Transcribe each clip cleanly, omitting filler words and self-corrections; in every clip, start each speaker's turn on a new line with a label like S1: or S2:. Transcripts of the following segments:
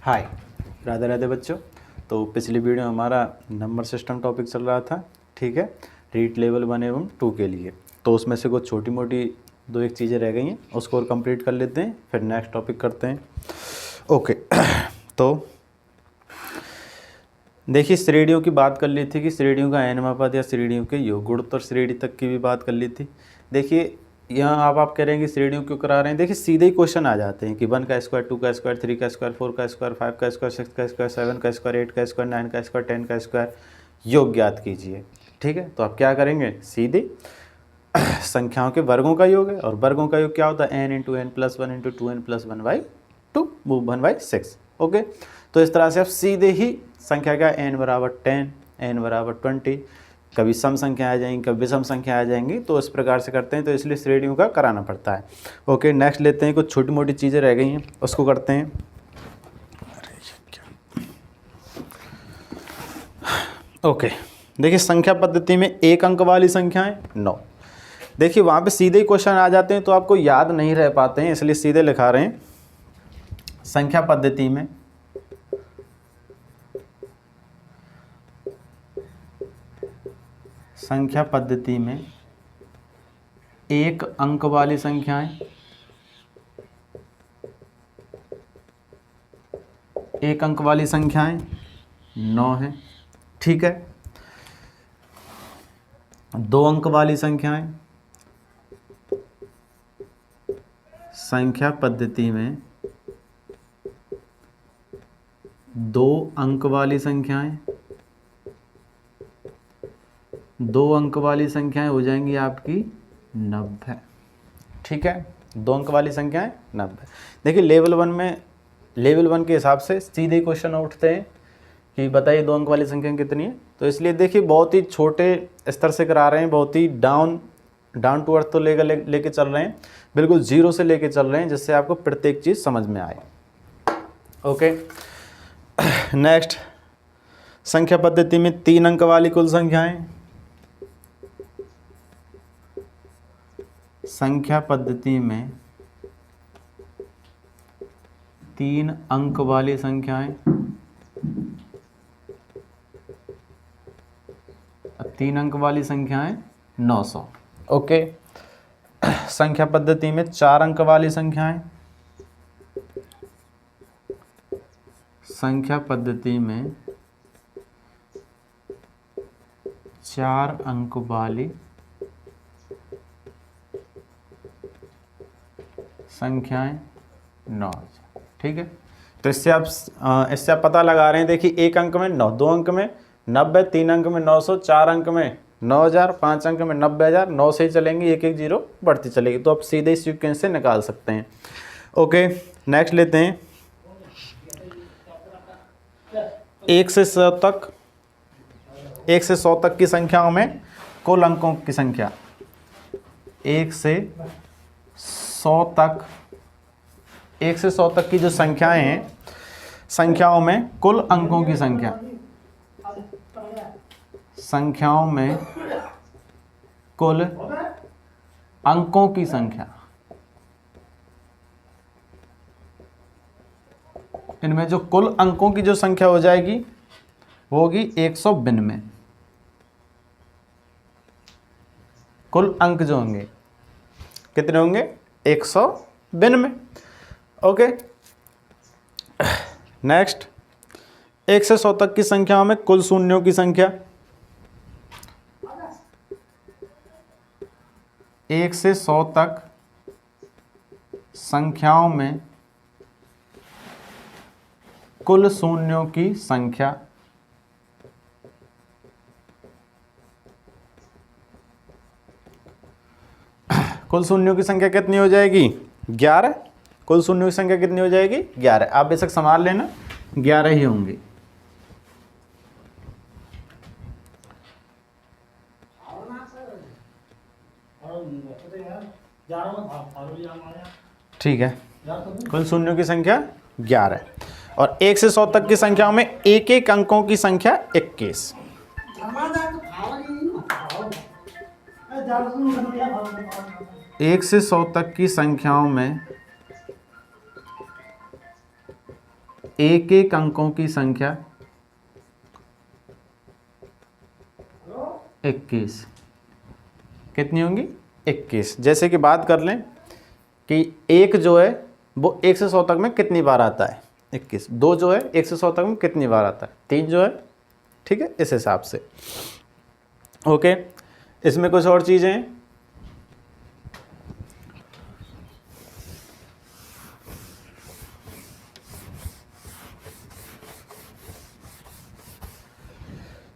S1: हाय, राधे राधे बच्चों। तो पिछली वीडियो में हमारा नंबर सिस्टम टॉपिक चल रहा था, ठीक है, रीट लेवल 1 एवं 2 के लिए। तो उसमें से कुछ छोटी मोटी दो एक चीज़ें रह गई हैं, उसको और कंप्लीट कर लेते हैं, फिर नेक्स्ट टॉपिक करते हैं। ओके तो देखिए, श्रेणियों की बात कर ली थी कि श्रेणियों का n पद या श्रेणियों के योग गुणोत्तर श्रेणी तक की भी बात कर ली थी। देखिए यहाँ आप कह रहे हैं कि श्रेणियों क्यों करा रहे हैं। देखिए सीधे ही क्वेश्चन आ जाते हैं कि 1 का स्क्वायर, 2 का स्क्वायर, 3 का स्क्वायर, 4 का स्क्वायर, 5 का स्क्वायर, 6 का स्क्वायर, 7 का स्क्वायर, 8 का स्क्वायर, 9 का स्क्वायर, 10 का स्क्वायर, योग ज्ञात कीजिए। ठीक है, तो आप क्या करेंगे, सीधे संख्याओं के वर्गों का योग है, और वर्गों का योग क्या होता है, n into N plus 1 into 2n plus 1/2 1/6। Okay, तो इस तरह से आप सीधे ही संख्या का n बराबर 10, n बराबर 20, कभी सम संख्या आ जाएंगी, कभी विषम संख्या आ जाएंगी, तो इस प्रकार से करते हैं। तो इसलिए श्रेणियों का कराना पड़ता है। ओके, नेक्स्ट लेते हैं, कुछ छोटी मोटी चीज़ें रह गई हैं, उसको करते हैं। ओके, देखिए संख्या पद्धति में एक अंक वाली संख्याएं 9। देखिए वहाँ पे सीधे ही क्वेश्चन आ जाते हैं, तो आपको याद नहीं रह पाते हैं, इसलिए सीधे लिखा रहे हैं। संख्या पद्धति में एक अंक वाली संख्याएं, एक अंक वाली संख्याएं 9 है। ठीक है, 2 अंक वाली संख्याएं, संख्या पद्धति में 2 अंक वाली संख्याएं, 2 अंक वाली संख्याएं हो जाएंगी आपकी 90। ठीक है, 2 अंक वाली संख्याएं 90। देखिए लेवल 1 के हिसाब से सीधे क्वेश्चन उठते हैं कि बताइए 2 अंक वाली संख्या कितनी है। तो इसलिए देखिए बहुत ही छोटे स्तर से करा रहे हैं, बहुत ही डाउन टू अर्थ तो लेके चल रहे हैं, बिल्कुल जीरो से लेके चल रहे हैं, जिससे आपको प्रत्येक चीज़ समझ में आए। ओके, नेक्स्ट, संख्या पद्धति में 3 अंक वाली कुल संख्याएं, संख्या पद्धति में 3 अंक वाली संख्याएं, 3 अंक वाली संख्याएं 900। ओके, संख्या पद्धति में 4 अंक वाली संख्याएं, संख्या पद्धति में 4 अंक वाली संख्याएं 9। ठीक है, तो इससे आप पता लगा रहे हैं। देखिए 1 अंक में 9, 2 अंक में 90, 3 अंक में 900, 4 अंक में 9000, 5 अंक में 90000, 9 से ही चलेंगे, एक एक जीरो बढ़ती चलेगी। तो आप सीधे इस सीक्वेंस से निकाल सकते हैं। ओके, नेक्स्ट लेते हैं, 1 से 100 तक, 1 से 100 तक की संख्याओं में कुल अंकों की संख्या, 1 से 100 तक, 1 से 100 तक की जो संख्याएं हैं, संख्याओं में कुल अंकों की संख्या, संख्याओं में कुल अंकों की संख्या, इनमें जो कुल अंकों की जो संख्या हो जाएगी वो होगी 192। कुल अंक जो होंगे कितने होंगे, 192। ओके, नेक्स्ट, 1 से 100 तक की संख्याओं में कुल शून्यों की संख्या, 1 से 100 तक संख्याओं में कुल शून्यों की संख्या, कुल शून्यों की संख्या कितनी हो जाएगी, 11। कुल शून्यों की संख्या कितनी हो जाएगी, 11। आप बेशक संभाल लेना, 11 ही होंगे। ठीक है, कुल शून्यों की संख्या 11, और 1 से 100 तक की संख्याओं में एक एक अंकों की संख्या 21। 1 से 100 तक की संख्याओं में एक एक अंकों की संख्या 21। कितनी होंगी? 21। जैसे कि बात कर लें कि एक जो है वो 1 से 100 तक में कितनी बार आता है? 21। 2 जो है 1 से 100 तक में कितनी बार आता है? 3 जो है, ठीक है, इस हिसाब से। ओके, इसमें कुछ और चीज़ें हैं।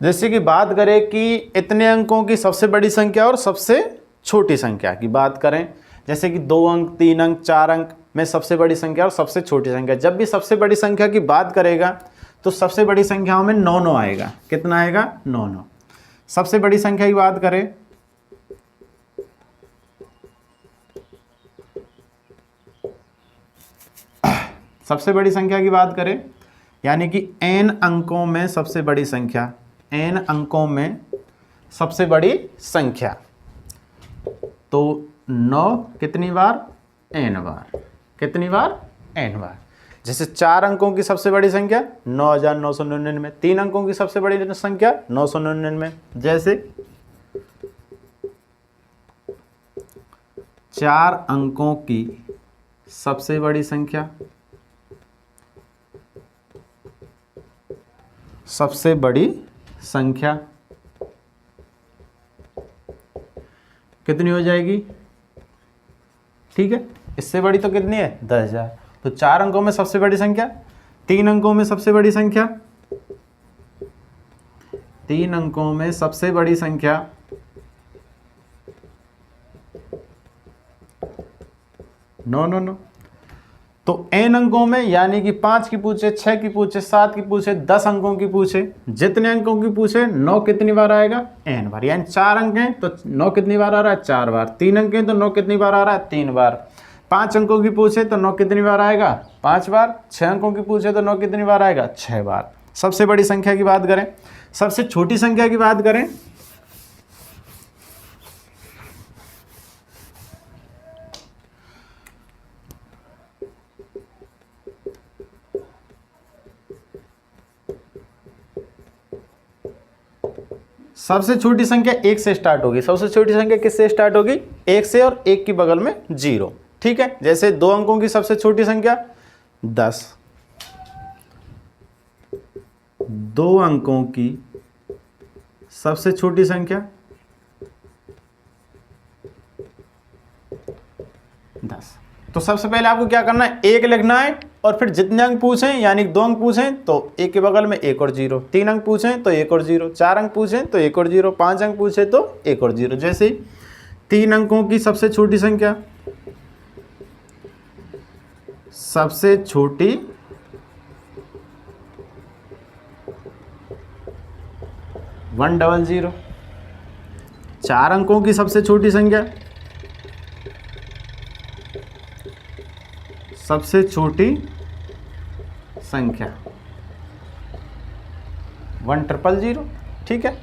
S1: जैसे कि बात करें कि इतने अंकों की सबसे बड़ी संख्या और सबसे छोटी संख्या की बात करें, जैसे कि 2 अंक, 3 अंक, 4 अंक में सबसे बड़ी संख्या और सबसे छोटी संख्या। जब भी सबसे बड़ी संख्या की बात करेगा तो सबसे बड़ी संख्याओं में 9 9 आएगा। कितना आएगा? 9 9। सबसे बड़ी संख्या की बात करें, सबसे बड़ी संख्या की बात करें यानी कि n अंकों में सबसे बड़ी संख्या, n अंकों में सबसे बड़ी संख्या, तो 9 कितनी बार? n बार। कितनी बार? n बार। जैसे 4 अंकों की सबसे बड़ी संख्या 9999, 3 अंकों की सबसे बड़ी संख्या 999। जैसे 4 अंकों की सबसे बड़ी संख्या, सबसे बड़ी संख्या कितनी हो जाएगी? ठीक है, इससे बड़ी तो कितनी है? 10,000। तो 4 अंकों में सबसे बड़ी संख्या, 3 अंकों में सबसे बड़ी संख्या, 3 अंकों में सबसे बड़ी संख्या 999। तो n अंकों में यानी कि 5 की पूछे, 6 की पूछे, 7 की पूछे, 10 अंकों की पूछे, जितने अंकों की पूछे 9 कितनी बार आएगा? n बार। यानी 4 अंक हैं तो 9 कितनी बार आ रहा है? 4 बार। 3 अंक हैं तो 9 कितनी बार आ रहा है? 3 बार। 5 अंकों की पूछे तो 9 कितनी बार आएगा? 5 बार। 6 अंकों की पूछे तो 9 कितनी बार आएगा? 6 बार। सबसे बड़ी संख्या की बात करें। सबसे छोटी संख्या की बात करें, सबसे छोटी संख्या 1 से स्टार्ट होगी। सबसे छोटी संख्या किससे स्टार्ट होगी? 1 से, और 1 की बगल में 0। ठीक है, जैसे 2 अंकों की सबसे छोटी संख्या 10, 2 अंकों की सबसे छोटी संख्या 10। तो सबसे पहले आपको क्या करना है? 1 लिखना है, और फिर जितने अंक पूछें यानी 2 अंक पूछें तो 1 के बगल में 1 और 0, 3 अंक पूछें तो 1 और 0, 4 अंक पूछें तो 1 और 0, 5 अंक पूछें तो 1 और 0। जैसे 3 अंकों की सबसे छोटी संख्या, सबसे छोटी वन डबल 0। 4 अंकों की सबसे छोटी संख्या, सबसे छोटी संख्या 1,000,000। ठीक है,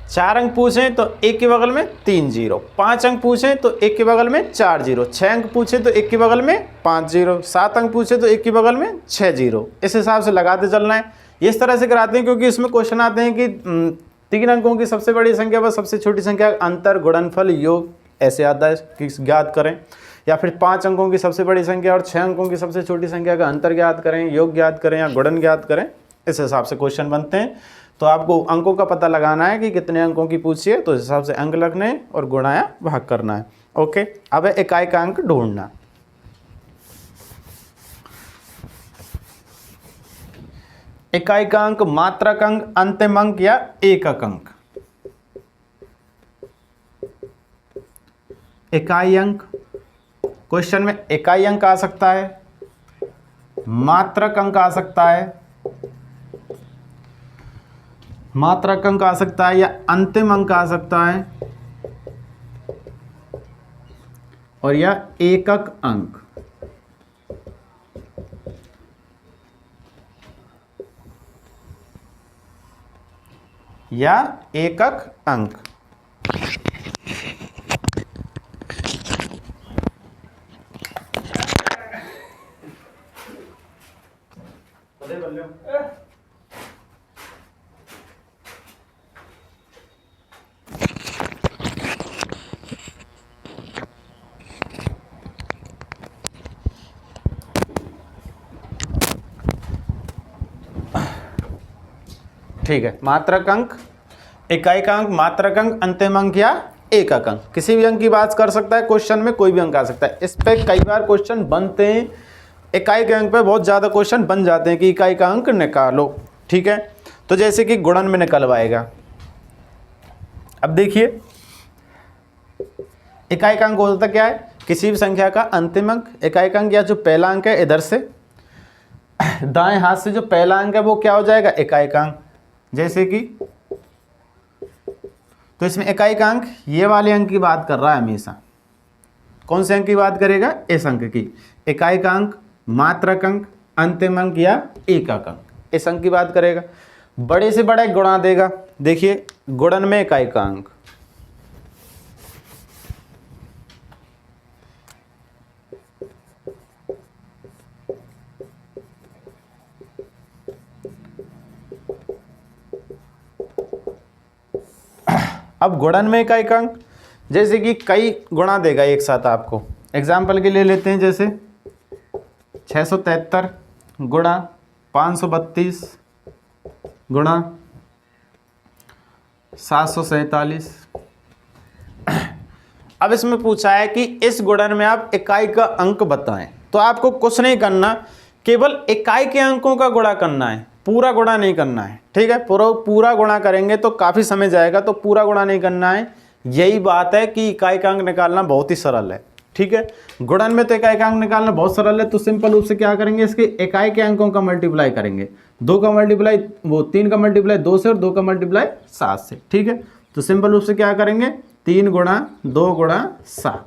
S1: 4 अंक पूछें तो 1 के बगल में 3 0, 5 अंक पूछें तो 1 के बगल में 4 0, 6 अंक पूछें तो 1 के बगल में 5 0, 7 अंक पूछें तो 1 के बगल में 6 0। इस हिसाब से लगाते चलना है। इस तरह से कराते हैं क्योंकि इसमें क्वेश्चन आते हैं कि 3 अंकों की सबसे बड़ी संख्या व सबसे छोटी संख्या अंतर, गुणनफल, योग, ऐसे आता है कि ज्ञात करें। या फिर 5 अंकों की सबसे बड़ी संख्या और 6 अंकों की सबसे छोटी संख्या का अंतर ज्ञात करें, योग ज्ञात करें या गुणन ज्ञात करें। इस हिसाब से क्वेश्चन बनते हैं। तो आपको अंकों का पता लगाना है कि कितने अंकों की पूछी है, तो इस हिसाब से अंक लिखने हैं और गुणाया भाग करना है। ओके, अब इकाई का अंक ढूंढना। इकाई का अंक, मात्रक अंक, अंतिम अंक या एकक अंक। इकाई अंक, क्वेश्चन में इकाई अंक आ सकता है, मात्रक अंक आ सकता है, मात्रक अंक आ सकता है, या अंतिम अंक आ सकता है, और या एकक अंक। या एकक अंक। ठीक है, मात्रक अंक, इकाइक अंक, मात्रक अंक, अंतिम अंक या एकक अंक, किसी भी अंक की बात कर सकता है क्वेश्चन में, कोई भी अंक आ सकता है। इस पे कई बार क्वेश्चन बनते हैं, इकाई के अंक पे बहुत ज़्यादा क्वेश्चन बन जाते हैं कि इकाई का अंक निकालो। ठीक है, तो जैसे कि गुणन में निकलवाएगा। अब देखिए इकाई का अंक होता क्या है, किसी भी संख्या का अंतिम अंक। इकाई का अंक या जो पहला अंक है इधर से दाएं हाथ से जो पहला अंक है वो क्या हो जाएगा, इकाई का अंक। जैसे कि तो इसमें इकाई का अंक ये वाले अंक की बात कर रहा है हमेशा। कौन से अंक की बात करेगा, इस अंक की। इकाई का अंक, मात्रक अंक, अंतिम अंक या एकक अंक, इस अंक की बात करेगा। बड़े से बड़ा एक गुणा देगा। देखिए गुणन में इकाई का अंक, अब गुणन में इकाई का अंक, जैसे कि कई गुणा देगा एक साथ आपको। एग्जाम्पल के लिए लेते हैं, जैसे 673 गुणा 532 गुणा 747। अब इसमें पूछा है कि इस गुणन में आप इकाई का अंक बताएं, तो आपको कुछ नहीं करना, केवल इकाई के अंकों का गुणा करना है, पूरा गुणा नहीं करना है। ठीक है, पूरा गुणा करेंगे तो काफ़ी समय जाएगा, तो पूरा गुणा नहीं करना है। यही बात है कि इकाई का अंक निकालना बहुत ही सरल है। ठीक है, गुणन में तो इकाई का अंक निकालना बहुत सरल है, तो सिंपल रूप से क्या करेंगे, इसके इकाई के अंकों का मल्टीप्लाई करेंगे। 2 का मल्टीप्लाई 3 का मल्टीप्लाई 2 से और 2 का मल्टीप्लाई 7 से। ठीक है, तो सिंपल रूप से क्या करेंगे, 3 गुणा 2 गुणा 7,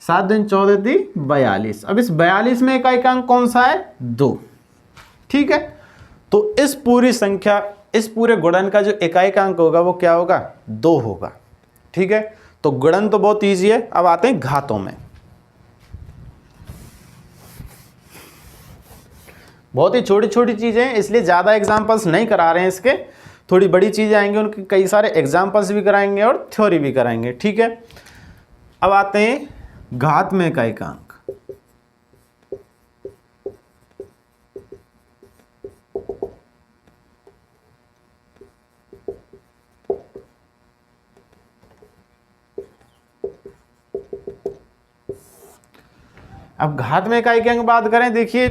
S1: 7 दिन 14 दी 42। अब इस 42 में इकाई का अंक कौन सा है, 2। ठीक है, तो इस पूरी संख्या, इस पूरे गुणन का जो इकाई का अंक होगा वो क्या होगा, 2 होगा। ठीक है, तो गुणन तो बहुत ईजी है। अब आते हैं घातों में। बहुत ही छोटी छोटी चीजें हैं, इसलिए ज़्यादा एग्जाम्पल्स नहीं करा रहे हैं इसके। थोड़ी बड़ी चीज़ें आएंगी, उनके कई सारे एग्जाम्पल्स भी कराएंगे और थ्योरी भी कराएंगे। ठीक है, अब आते हैं घात में इकाई का अंक। अब घात में इकाई के अंक बात करें, देखिए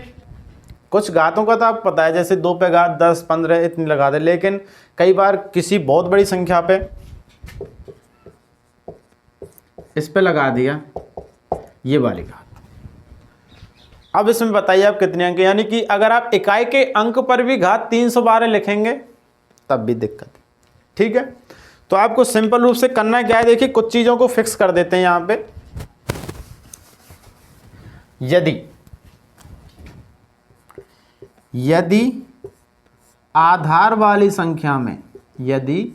S1: कुछ घातों का तो आपको पता है, जैसे 2 पे घात 10, 15 इतनी लगा दे, लेकिन कई बार किसी बहुत बड़ी संख्या पे इस पे लगा दिया ये वाली घात। अब इसमें बताइए आप कितने अंक, यानी कि अगर आप इकाई के अंक पर भी घात 312 लिखेंगे तब भी दिक्कत है। ठीक है, तो आपको सिंपल रूप से करना क्या है, देखिए कुछ चीज़ों को फिक्स कर देते हैं यहाँ पे। यदि आधार वाली संख्या में, यदि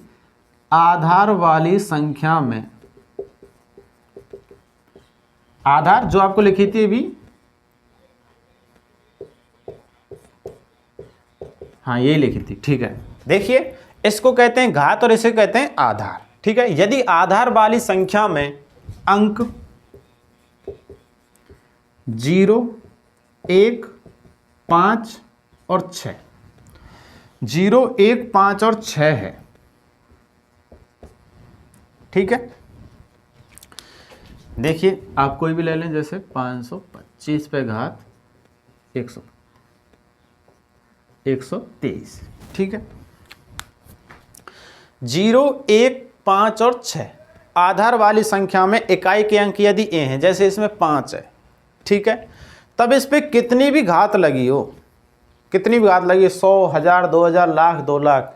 S1: आधार वाली संख्या में, आधार जो आपको लिखी थी अभी, हाँ यही लिखी थी। ठीक है, देखिए इसको कहते हैं घात और इसे कहते हैं आधार। ठीक है, यदि आधार वाली संख्या में अंक 0, 1, 5 और 6, 0, 1, 5 और 6 है। ठीक है, देखिए आप कोई भी ले लें, जैसे 525 पे घात 123। ठीक है, 0, 1, 5 और 6 आधार वाली संख्या में इकाई के अंक यदि ए हैं, जैसे इसमें 5 है। ठीक है, तब इस पे कितनी भी घात लगी हो, कितनी भी घात लगी, 100, 1000, 2000, लाख, 2 लाख,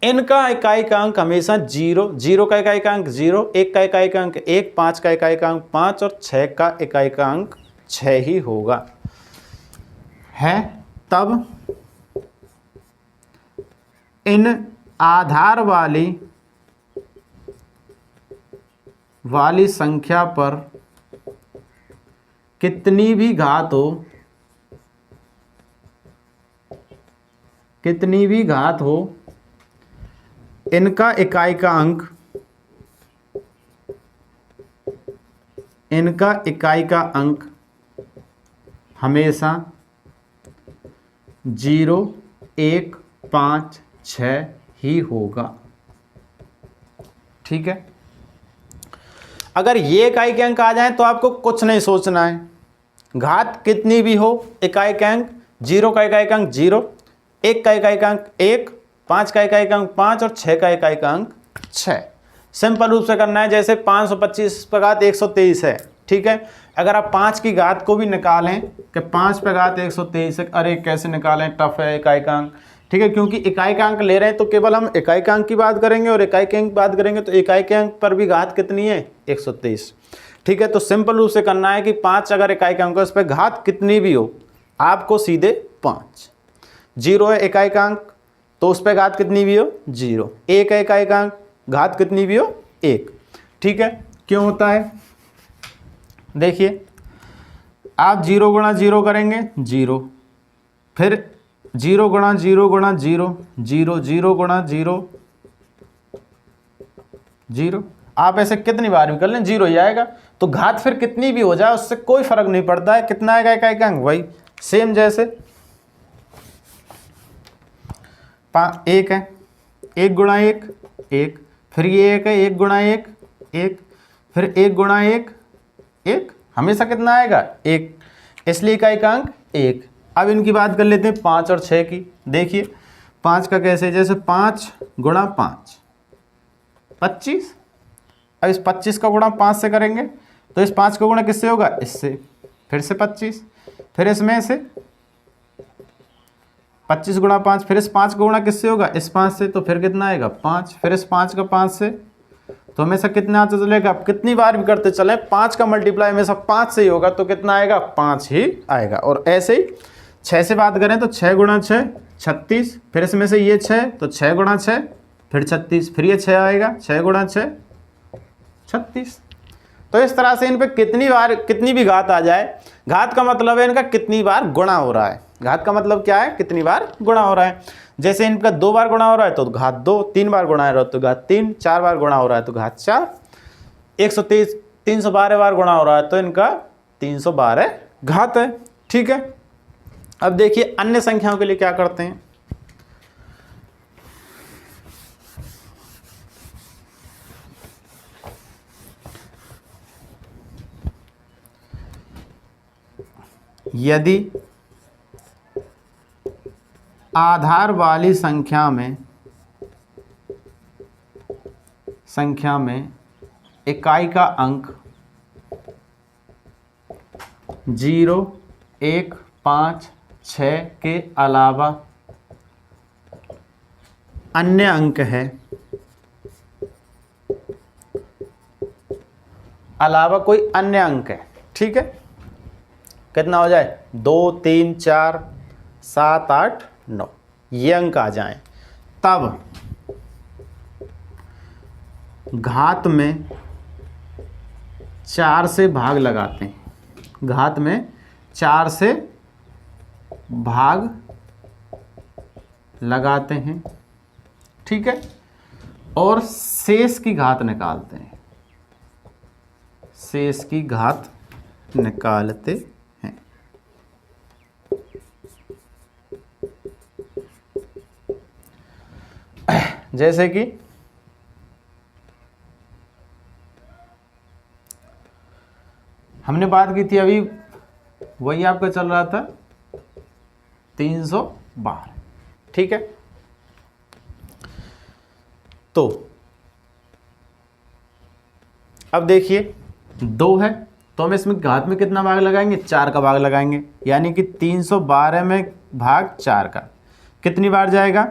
S1: इनका इकाई का अंक हमेशा 0, 0 का इकाई का अंक 0, 1 का इकाई का अंक 1, 5 का इकाई का अंक 5 और 6 का इकाई का अंक 6 ही होगा। है, तब इन आधार वाली संख्या पर कितनी भी घात हो, कितनी भी घात हो, इनका इकाई का अंक, इनका इकाई का अंक हमेशा 0, 1, 5, 6 ही होगा। ठीक है, अगर ये इकाई के अंक आ जाए तो आपको कुछ नहीं सोचना है, घात कितनी भी हो, इकाई का अंक 0 का इकाई का अंक 0, 1 का इकाई का अंक 1, 5 का इकाई का अंक 5 और 6 का इकाई का अंक 6। सिंपल रूप से करना है, जैसे 525 पे घात 123 है। ठीक है, अगर आप 5 की घात को भी निकालें कि 5 पे घात 123 है, अरे कैसे निकालें, टफ है इकाई का अंक। ठीक है, क्योंकि इकाई का अंक ले रहे हैं तो केवल हम इकाई का अंक की बात करेंगे, और इकाई के अंक की बात करेंगे तो इकाई के अंक पर भी घात कितनी है, 123। ठीक है, तो सिंपल रूप से करना है कि 5 अगर इकाई का अंक है, उस पर घात कितनी भी हो, आपको सीधे 5। 0 है इकाई का अंक तो उस पर घात कितनी भी हो 0, 1 है इकाई का अंक, घात कितनी भी हो 1। ठीक है, क्यों होता है, देखिए आप 0 गुणा 0 करेंगे 0, फिर 0 गुणा 0 गुणा 0, 0, 0 गुणा 0, 0, आप ऐसे कितनी बार भी कर लें 0 ही आएगा। तो घात फिर कितनी भी हो जाए उससे कोई फर्क नहीं पड़ता है, कितना आएगा इकाई का अंक, वही सेम जैसे 1 है, 1 गुणा 1 1, फिर ये 1 है, 1 गुणा 1 1, फिर 1 गुणा 1 1, हमेशा कितना आएगा 1, इसलिए इकाई का अंक 1। अब इनकी बात कर लेते हैं 5 और 6 की। देखिए 5 का कैसे, जैसे 5 गुणा 5 25, अब इस 25 का गुणा 5 से करेंगे तो इस 5 का गुणा किससे होगा, इससे, फिर से 25, फिर इसमें से 25 गुणा 5, फिर इस 5 का गुणा किससे होगा, इस 5 से, तो फिर कितना आएगा 5, फिर इस 5 का 5 से, तो हमेशा कितना आता चलेगा, आप कितनी बार भी करते चले 5 का मल्टीप्लाई हमेशा 5 से ही होगा, तो कितना आएगा 5 ही आएगा। और ऐसे ही 6 से बात करें तो 6 गुणा 6 36, फिर इसमें से ये 6 तो 6 गुणा 6 फिर 36, फिर ये 6 आएगा, 6 गुणा 6 36। तो इस तरह से इन पे कितनी बार कितनी भी घात आ जाए, घात का मतलब है इनका कितनी बार गुणा हो रहा है, घात का मतलब क्या है, कितनी बार गुणा हो रहा है। जैसे इनका 2 बार गुणा हो रहा है तो घात 2, 3 बार गुणा हो रहा है तो घात 3, 4 बार गुणा हो रहा है तो घात 4, 123 312 बार गुणा हो रहा है तो इनका 312 घात है। ठीक है, अब देखिए अन्य संख्याओं के लिए क्या करते हैं। यदि आधार वाली संख्या में इकाई का अंक 0, 1, 5, 6 के अलावा अन्य अंक है, अलावा कोई अन्य अंक है। ठीक है, कितना हो जाए 2, 3, 4, 7, 8, 9 ये अंक आ जाएं, तब घात में 4 से भाग लगाते हैं, घात में 4 से भाग लगाते हैं। ठीक है, और शेष की घात निकालते हैं, शेष की घात निकालते हैं। जैसे कि हमने बात की थी अभी, वही आपका चल रहा था 312। ठीक है, तो अब देखिए 2 है तो हम इसमें घात में कितना भाग लगाएंगे, 4 का भाग लगाएंगे, यानी कि 312 में भाग 4 का कितनी बार जाएगा,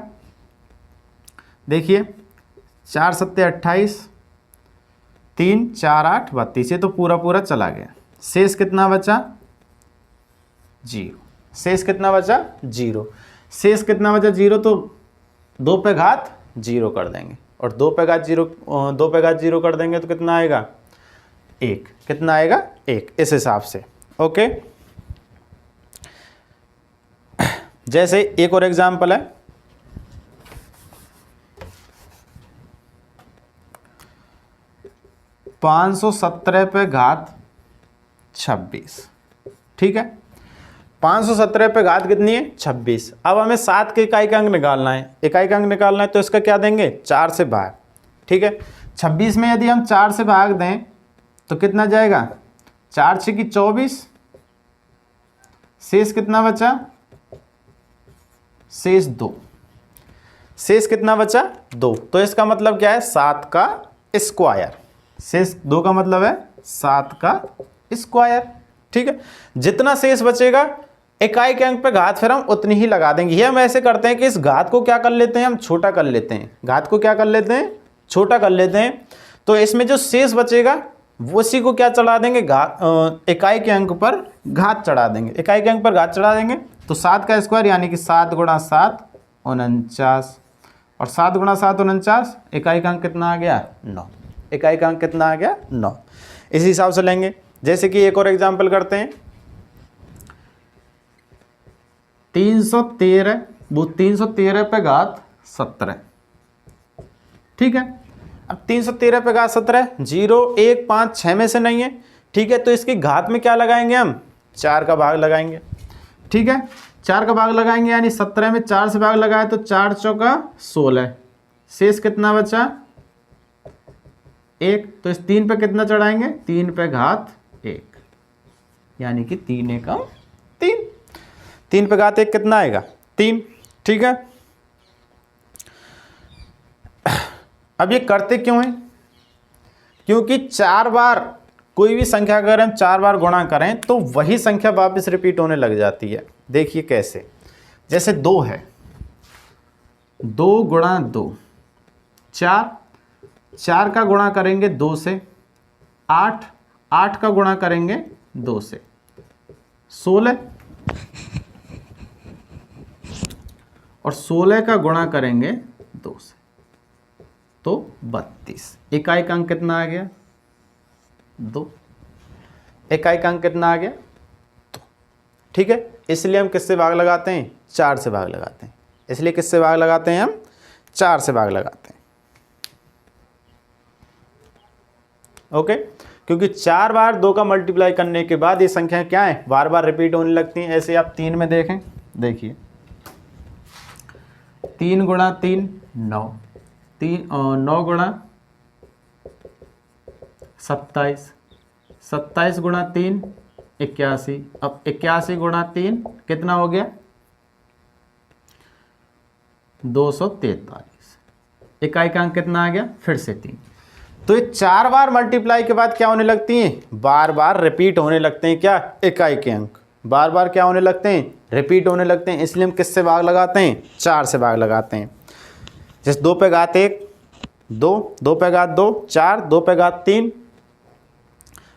S1: देखिए 4 सत्ते 28, 3 4 8 32, ये तो पूरा पूरा चला गया। शेष कितना बचा 0, शेष कितना बचा 0, शेष कितना बचा 0, तो 2 पे घात 0 कर देंगे, और 2 पे घात 0 कर देंगे तो कितना आएगा 1, कितना आएगा 1, इस हिसाब से। ओके, जैसे एक और एग्जाम्पल है, 517 पे घात 26, ठीक है। 517 पे घात कितनी है 26। अब हमें 7 के इकाई का अंक निकालना है, इकाई का अंक निकालना है तो इसका क्या देंगे 4 से भाग, ठीक है। 26 में यदि हम 4 से भाग दें तो कितना जाएगा 4 6 की 24, शेष कितना बचा, शेष 2, शेष कितना बचा 2। तो इसका मतलब क्या है 7 का स्क्वायर, शेष 2 का मतलब है 7 का स्क्वायर, ठीक है। जितना शेष बचेगा इकाई के अंक पे घात फिर हम उतनी ही लगा देंगे। ये हम ऐसे करते हैं कि इस घात को क्या कर लेते हैं हम छोटा कर लेते हैं, घात को क्या कर लेते हैं छोटा कर लेते हैं। तो इसमें जो शेष बचेगा वो उसी को क्या चढ़ा देंगे इकाई के अंक पर घात चढ़ा देंगे, इकाई के अंक पर घात चढ़ा देंगे। तो 7 का स्क्वायर यानी कि 7 गुणा 7 49, और 7 गुणा 7 49, इकाई का अंक कितना आ गया 9, इकाई का अंक कितना आ गया 9। इसी हिसाब से लेंगे। जैसे कि एक और एग्जाम्पल करते हैं, 313, वो 313 पे घात 17, ठीक है। अब 313 पे घात 17 0 1 5 6 में से नहीं है, ठीक है। तो इसकी घात में क्या लगाएंगे हम 4 का भाग लगाएंगे, ठीक है। 4 का भाग लगाएंगे यानी 17 में 4 से भाग लगाए तो 4 चौका 16, शेष कितना बचा 1। तो इस 3 पे कितना चढ़ाएंगे 3 पे घात 1, यानी कि 3 एकम 3, 3 पे घात 1 कितना आएगा 3, ठीक है। अब ये करते क्यों हैं, क्योंकि 4 बार कोई भी संख्या अगर हम 4 बार गुणा करें तो वही संख्या वापस रिपीट होने लग जाती है। देखिए कैसे, जैसे 2 है, 2 गुणा 2 4, 4 का गुणा करेंगे 2 से 8, 8 का गुणा करेंगे 2 से 16, और 16 का गुणा करेंगे 2 से तो 32। इकाई का अंक कितना आ गया 2, इकाई का अंक कितना आ गया 2, ठीक है। इसलिए हम किससे भाग लगाते हैं 4 से भाग लगाते हैं, इसलिए किससे भाग लगाते हैं हम 4 से भाग लगाते हैं, ओके। क्योंकि 4 बार 2 का मल्टीप्लाई करने के बाद ये संख्या क्या है बार बार रिपीट होने लगती हैं। ऐसे आप 3 में देखें, देखिए 3 गुणा 3 9, 9 गुणा 27, 27 गुणा 3 81, अब 81 गुणा 3 कितना हो गया 243, इकाई का अंक कितना आ गया फिर से 3। तो ये 4 बार मल्टीप्लाई के बाद क्या होने लगती हैं बार बार रिपीट होने लगते हैं, क्या इकाई के अंक बार बार क्या होने लगते हैं रिपीट होने लगते हैं। इसलिए हम किससे भाग लगाते हैं 4 से भाग लगाते हैं। जैसे 2 पे घात 1 2, 2 पे घात 2 4, 2 पे घात 3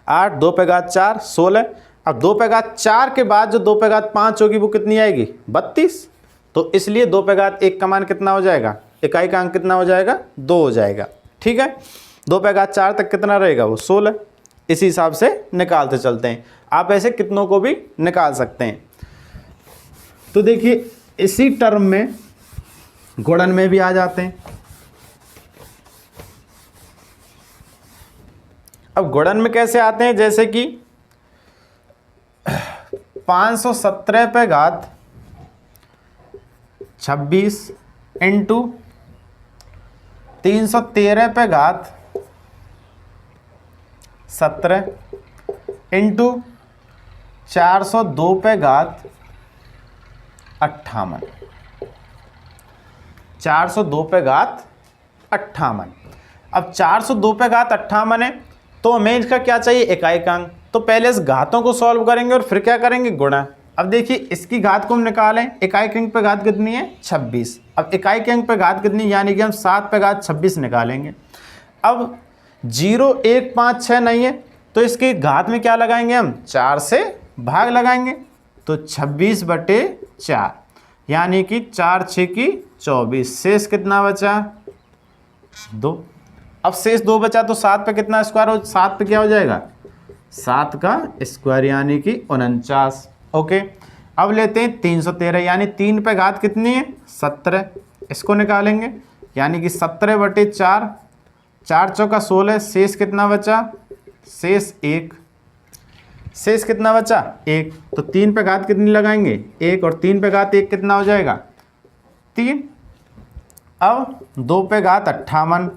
S1: 8, 2 पे घात 4 16। अब 2 पे घात 4 के बाद जो 2 पे घात 5 होगी वो कितनी आएगी 32। तो इसलिए 2 पे घात 1 का मान कितना हो जाएगा, इकाई का अंक कितना हो जाएगा 2 हो जाएगा, ठीक है। 2 पे घात 4 तक कितना रहेगा वो 16। इसी हिसाब से निकालते चलते हैं। आप ऐसे कितनों को भी निकाल सकते हैं। तो देखिए इसी टर्म में गुणन में भी आ जाते हैं। अब गुणन में कैसे आते हैं, जैसे कि 517 पे घात 26 इंटू 313 पे घात 17 इंटू 402 पे घात 58, 402 पे घात 58। अब 402 पे घात 58 है तो हमें इसका क्या चाहिए इकाई का अंक। तो पहले इस घातों को सॉल्व करेंगे और फिर क्या करेंगे गुणा। अब देखिए इसकी घात को हम निकालें, इकाई के अंक पे घात कितनी है 26। अब इकाई के अंक पे घात कितनी, यानी कि हम 7 पे घात 26 निकालेंगे। अब 0 1 5 6 नहीं है तो इसकी घात में क्या लगाएंगे हम 4 से भाग लगाएंगे। तो 26 बटे 4 यानी कि 4 6 की 24, शेष कितना बचा 2। अब शेष 2 बचा तो 7 पे कितना स्क्वायर हो, 7 पे क्या हो जाएगा 7 का स्क्वायर यानी कि 49। ओके अब लेते हैं 313 यानी 3 पे घात कितनी है 17, इसको निकालेंगे यानी कि 17 बटे 4, 4 चौका 16, शेष कितना बचा, शेष 1, शेष कितना बचा 1, तो 3 पे घात कितनी लगाएंगे 1, और 3 पे घात 1 कितना हो जाएगा 3। अब 2 पे घात 58,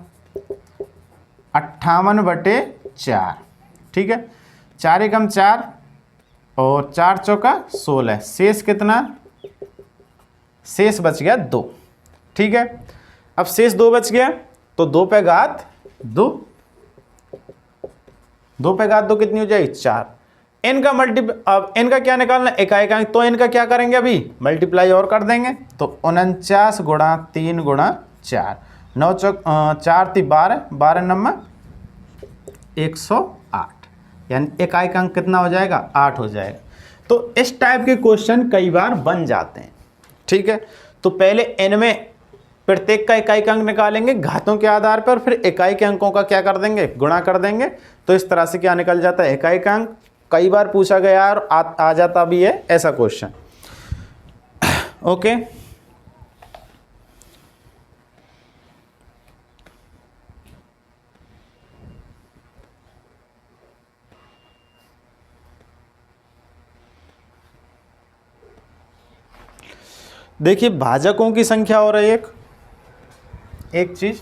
S1: 58/4, ठीक है, 4 एकम 4 और 4 चौका 16, शेष कितना, शेष बच गया 2, ठीक है। अब शेष 2 बच गया तो 2 पे घात 2, 2 पे घात 2 कितनी हो जाएगी 4। इनका अब इनका क्या निकालना, इकाई अंक, तो इनका क्या करेंगे अभी मल्टीप्लाई और कर देंगे, तो 49 गुणा 3 गुणा 4, 9 चौक 4 × 12, 12 नंबर 108, यानी इकाई का अंक कितना हो जाएगा 8 हो जाएगा। तो इस टाइप के क्वेश्चन कई बार बन जाते हैं, ठीक है। तो पहले इनमें प्रत्येक का इकाई का अंक निकालेंगे घातों के आधार पर, फिर इकाई के अंकों का क्या कर देंगे, गुणा कर देंगे, तो इस तरह से क्या निकल जाता है इकाई का अंक। कई बार पूछा गया और आ जाता भी है ऐसा क्वेश्चन। ओके, देखिए भाजकों की संख्या और एक चीज,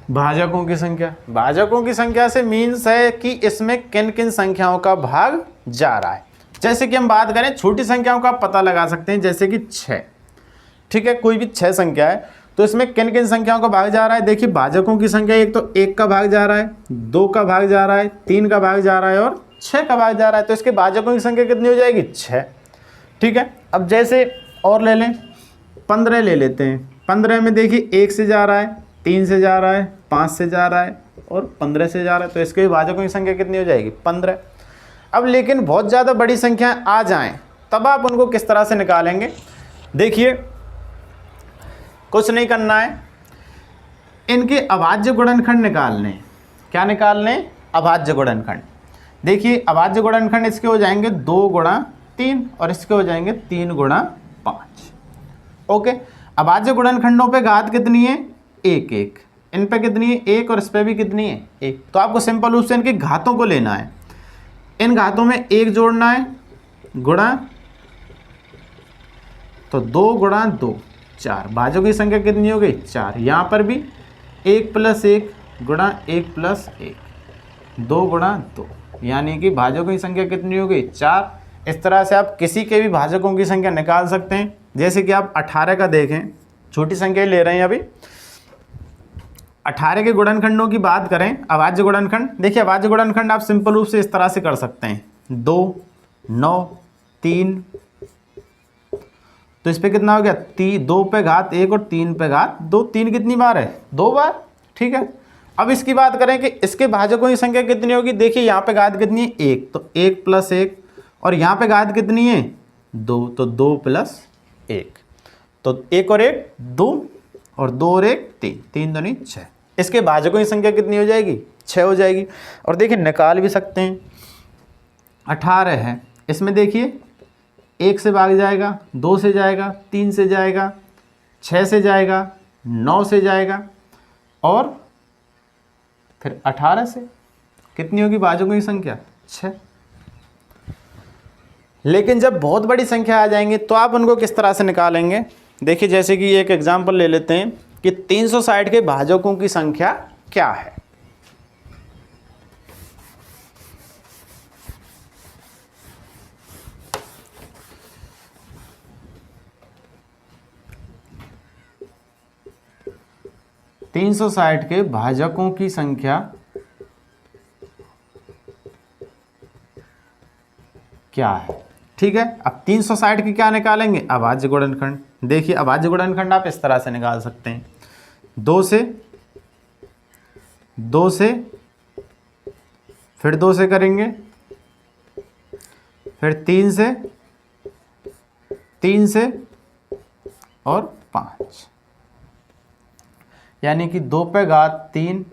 S1: भाजकों की संख्या, भाजकों की संख्या से मीन्स है कि इसमें किन किन संख्याओं का भाग जा रहा है। जैसे कि हम बात करें छोटी संख्याओं का पता लगा सकते हैं, जैसे कि 6, ठीक है, कोई भी 6 संख्या है तो इसमें किन किन संख्याओं का भाग जा रहा है। देखिए भाजकों की संख्या एक तो 1 का भाग जा रहा है, 2 का भाग जा रहा है, 3 का भाग जा रहा है और 6 का भाग जा रहा है, तो इसके भाजकों की संख्या कितनी हो जाएगी 6, ठीक है। अब जैसे और ले लें, 15 ले लेते हैं, 15 में देखिए 1 से जा रहा है, 3 से जा रहा है, 5 से जा रहा है और 15 से जा रहा है, तो इसके भाजकों की संख्या कितनी हो जाएगी 15। अब लेकिन बहुत ज़्यादा बड़ी संख्या आ जाएं तब आप उनको किस तरह से निकालेंगे। देखिए कुछ नहीं करना है, इनके अभाज्य गुणनखंड निकालने। क्या निकालने, अभाज्य गुणनखंड। देखिए अभाज्य गुणनखंड इसके हो जाएंगे 2 गुणा 3 और इसके हो जाएंगे 3 गुणा 5। ओके, अभाज्य गुणनखंडों पे घात कितनी है 1 1, इन पे कितनी है 1 और इस पे भी कितनी है 1, तो आपको सिंपल रूप से इनके घातों को लेना है। इन घातों में 1 जोड़ना है, गुणा, तो 2 गुणा 2 4, भाजकों की संख्या कितनी हो गई 4। यहाँ पर भी 1 + 1 गुणा 1 + 1, 2 गुणा 2, यानी कि भाजकों की संख्या कितनी हो गई 4। इस तरह से आप किसी के भी भाजकों की संख्या निकाल सकते हैं। जैसे कि आप 18 का देखें, छोटी संख्या ले रहे हैं अभी, 18 के गुणनखंडों की बात करें, अभाज्य गुणनखंड, देखिए अभाज्य गुणनखंड आप सिंपल रूप से इस तरह से कर सकते हैं, 2 9 3, तो इस पे कितना हो गया 2 पे घात 1 और 3 पे घात 2, 3 कितनी बार है 2 बार, ठीक है। अब इसकी बात करें कि इसके भाजकों की संख्या कितनी होगी, देखिए यहाँ पे घात कितनी है 1, तो 1 + 1 और यहाँ पे घात कितनी है 2, तो 2 + 1, तो 1 और 1 2 और 2 और 1 3, 3 दूनी 6, इसके भाजकों की संख्या कितनी हो जाएगी 6 हो जाएगी। और देखिए निकाल भी सकते हैं, 18 है, इसमें देखिए 1 से भाग जाएगा, 2 से जाएगा, 3 से जाएगा, 6 से जाएगा, 9 से जाएगा और फिर 18 से, कितनी होगी भाजकों की संख्या 6। लेकिन जब बहुत बड़ी संख्या आ जाएंगी तो आप उनको किस तरह से निकालेंगे। देखिए जैसे कि एक एग्जांपल ले लेते हैं कि 360 के भाजकों की संख्या क्या है। तीन 360 के भाजकों की संख्या क्या है, ठीक है। अब 360 की क्या निकालेंगे, अभाज्य गुणनखंड। देखिए अभाज्य गुणनखंड आप इस तरह से निकाल सकते हैं, 2 से फिर 2 से करेंगे, फिर 3 से और 5, यानी कि 2 पे घात 3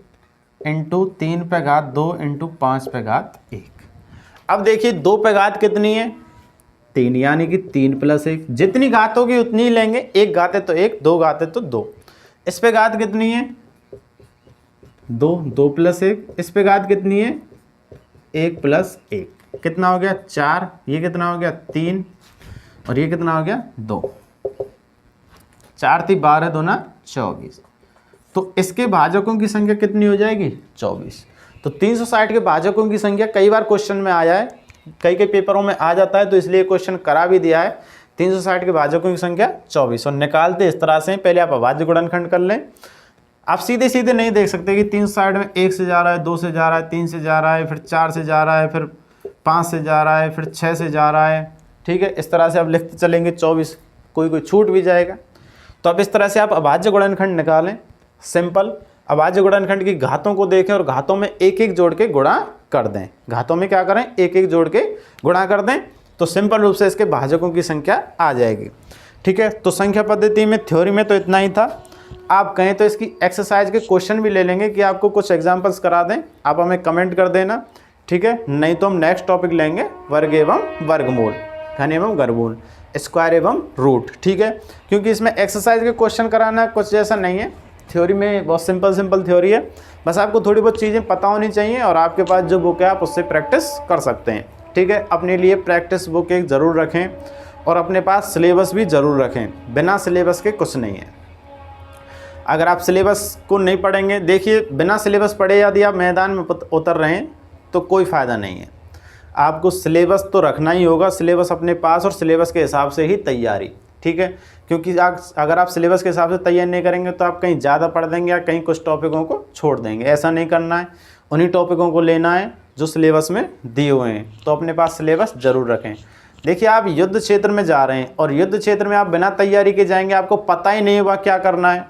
S1: इंटू 3 पे घात 2 इंटू 5 पे घात 1। अब देखिए 2 पे घात कितनी है 3, यानी कि 3 + 1, जितनी घात होगी उतनी ही लेंगे, 1 घात है तो 1, 2 घात है तो 2। इस पे घात कितनी है 2, 2 + 1, इस पे घात कितनी है 1 + 1, कितना हो गया 4, ये कितना हो गया 3 और ये कितना हो गया 2, 4 × 3 = 12, 2 × 24। तो इसके भाजकों की संख्या कितनी हो जाएगी 24। तो 360 के भाजकों की संख्या कई बार क्वेश्चन में आया है, कई पेपरों में आ जाता है, तो इसलिए क्वेश्चन करा भी दिया है। 360 के भाजकों की संख्या 24 और निकालते इस तरह से, पहले आप अभाज्य गुणनखंड कर लें। आप सीधे सीधे नहीं देख सकते कि 360 में 1 से जा रहा है, 2 से जा रहा है, 3 से जा रहा है, फिर 4 से जा रहा है, फिर 5 से जा रहा है, फिर 6 से जा रहा है। ठीक है, इस तरह से आप लिखते चलेंगे 24, कोई छूट भी जाएगा। तो अब इस तरह से आप अभाज्य गुणनखंड निकालें। सिंपल अभाज्य गुणनखंड की घातों को देखें और घातों में एक एक जोड़ के गुणा कर दें। घातों में क्या करें, एक एक जोड़ के गुणा कर दें, तो सिंपल रूप से इसके भाजकों की संख्या आ जाएगी। ठीक है, तो संख्या पद्धति में थ्योरी में तो इतना ही था। आप कहें तो इसकी एक्सरसाइज के क्वेश्चन भी ले लेंगे कि आपको कुछ एग्जाम्पल्स करा दें, आप हमें कमेंट कर देना। ठीक है, नहीं तो हम नेक्स्ट टॉपिक लेंगे वर्ग एवं वर्गमूल, घन एवं वर्गमूल, स्क्वायर एवं रूट। ठीक है, क्योंकि इसमें एक्सरसाइज के क्वेश्चन कराना कुछ जैसा नहीं है, थ्योरी में बहुत सिंपल थ्योरी है। बस आपको थोड़ी बहुत चीज़ें पता होनी चाहिए और आपके पास जो बुक है आप उससे प्रैक्टिस कर सकते हैं। ठीक है, अपने लिए प्रैक्टिस बुक एक ज़रूर रखें और अपने पास सिलेबस भी ज़रूर रखें। बिना सिलेबस के कुछ नहीं है। अगर आप सिलेबस को नहीं पढ़ेंगे, देखिए बिना सिलेबस पढ़े यदि आप मैदान में उतर रहे हैं तो कोई फ़ायदा नहीं है। आपको सिलेबस तो रखना ही होगा, सिलेबस अपने पास और सिलेबस के हिसाब से ही तैयारी। ठीक है, क्योंकि अगर आप सिलेबस के हिसाब से तैयार नहीं करेंगे तो आप कहीं ज़्यादा पढ़ देंगे या कहीं कुछ टॉपिकों को छोड़ देंगे। ऐसा नहीं करना है, उन्हीं टॉपिकों को लेना है जो सिलेबस में दिए हुए हैं। तो अपने पास सिलेबस ज़रूर रखें। देखिए आप युद्ध क्षेत्र में जा रहे हैं और युद्ध क्षेत्र में आप बिना तैयारी के जाएंगे, आपको पता ही नहीं है वहाँ क्या करना है,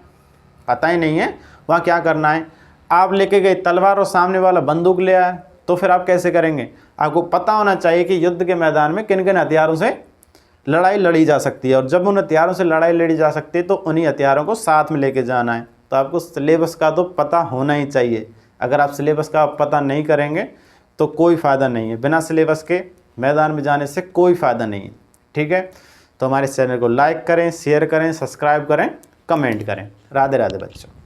S1: पता ही नहीं है वहाँ क्या करना है। आप लेके गए तलवार और सामने वाला बंदूक ले आया, तो फिर आप कैसे करेंगे? आपको पता होना चाहिए कि युद्ध के मैदान में किन किन हथियारों से लड़ाई लड़ी जा सकती है, और जब उन हथियारों से लड़ाई लड़ी जा सकती है तो उन्हीं हथियारों को साथ में लेके जाना है। तो आपको सिलेबस का तो पता होना ही चाहिए। अगर आप सिलेबस का पता नहीं करेंगे तो कोई फ़ायदा नहीं है, बिना सिलेबस के मैदान में जाने से कोई फ़ायदा नहीं है। ठीक है, तो हमारे चैनल को लाइक करें, शेयर करें, सब्सक्राइब करें, कमेंट करें। राधे राधे बच्चों।